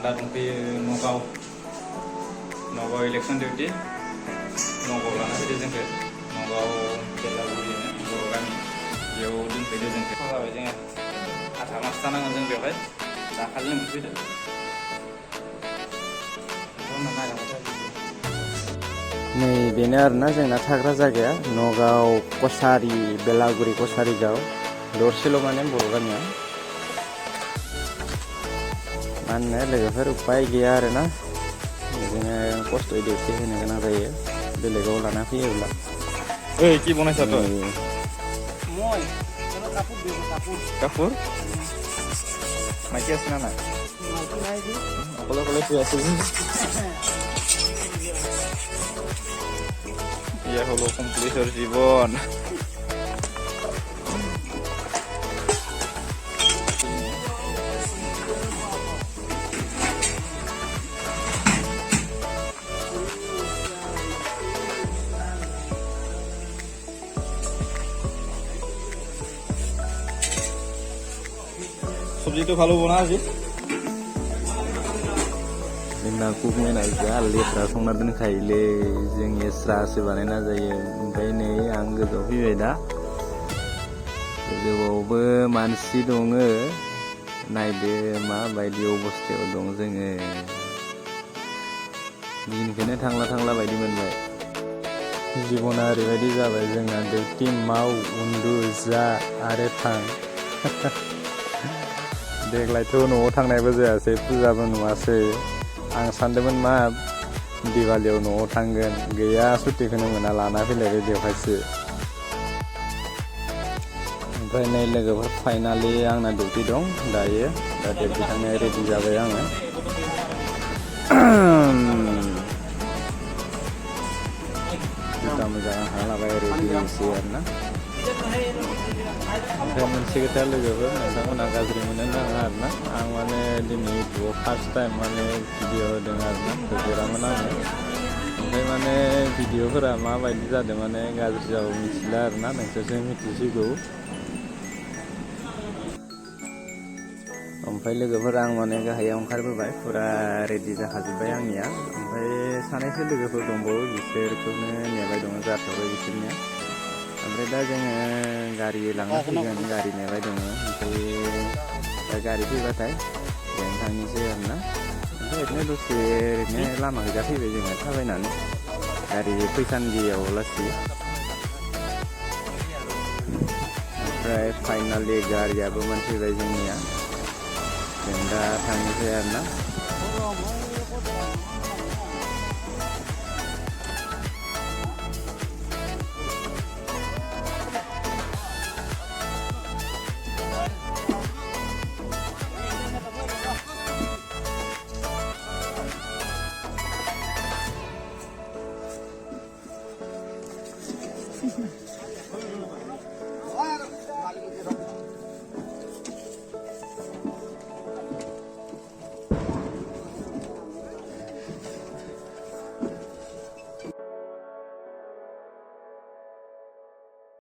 दा दंफैयो Nagaon election duty Nagaon लाना फैदो जोंखौ नगाव बेलागुरिनो बर' गामि बेयाव दोनफैदो जोंखौ जाबाय जोङो आधा मास जानांगोन जों बेवहाय दाखालि मोनफैदो नै बेनो आरोना जोंना थाग्रा जायगाया नगाव कसारि बेलागुरि कसारि गाव दरसेल' माने बर' गामिया मा होनो लोगोफोर उपाय गैया आरोना बिदिनो खस्थ'यै डिउटि होनो गोनां जायो बेलेगाव लाना फैयोब्ला ओइ কি বনাইছা তই মই কাপোৰ দিওঁ কাপোৰ মাইকি আছে না নাই মাইকি নাই দি অকলে অকলে তুই আছিস ইয়া হলো কমপ্লিটৰ জীৱন सब्जी तो भालो बना जी जोंना कुकमेना जा लेथ्रा संना दोनखायोलै जों एस्रासो बानायना जायो ओमफ्राय नै आं गोजौआव फैबाय दा गोजौआवबो मानसि दङ नायदो माबायदि अबस्थायाव दं जोङो दिनखौनो थांला बायदि मोनबाय जिबना ओरैबायदि जाबाय जोंना डिउटि माव उन्दु जा आरो थां देग्लायथ' न'आव थांनायबो जायासै फुजाबो नुवासै आं सानदोंमोन मा दिवालियाव न'आव थांगोन गैया सुटिखौनो मोना लाना फैलायबाय बेवहायसो ओमफ्राय नै लोगोफोर फाइनालि आंना डिउटि दं दायो दा डिउटि थांनो रेडि जाबाय आङो जुता मोजां हालाबाय रेडि जानोसै आरोना ओमफ्राय मोनसे खोथा लोगोफोर नोंथांमोना गाज्रि मोननो नाङा आरोना आं माने दिनै इउटुबाव फार्स्ट टाइम माने भिडिअ होदों आरोना होफेरामोन आङो ओमफ्राय माने भिडिअफोरा माबायदि जादों माने गाज्रि जाबो मिथिला आरोना नोंसोरसो मिथिसिगौ ओमफ्राय लोगोफोर आं माने गाहायाव ओंखारबोबाय फुरा रेडि जाखाजोब्बाय आंनिया ओमफ्राय सानैसो लोगोफोर दंबावो बिसोरखौनो नेबाय दङ जाथ'बाय बिसोरनिया ओमफ्राय दा जोङो गारि लांना फैगोन गारि नेबाय दङ ओमफ्राय दा गारि फैबाथाय जों थांनोसै आरोना ओमफ्राय ओरैनो दसे ओरैनो लामा गोजा फैबाय जोङो थाबायनानै गारि फैसान्दियाव लासै ओमफ्राय फाइनालि गारियाबो मोनफैबाय जोंनिया जों दा थांनोसै आरोना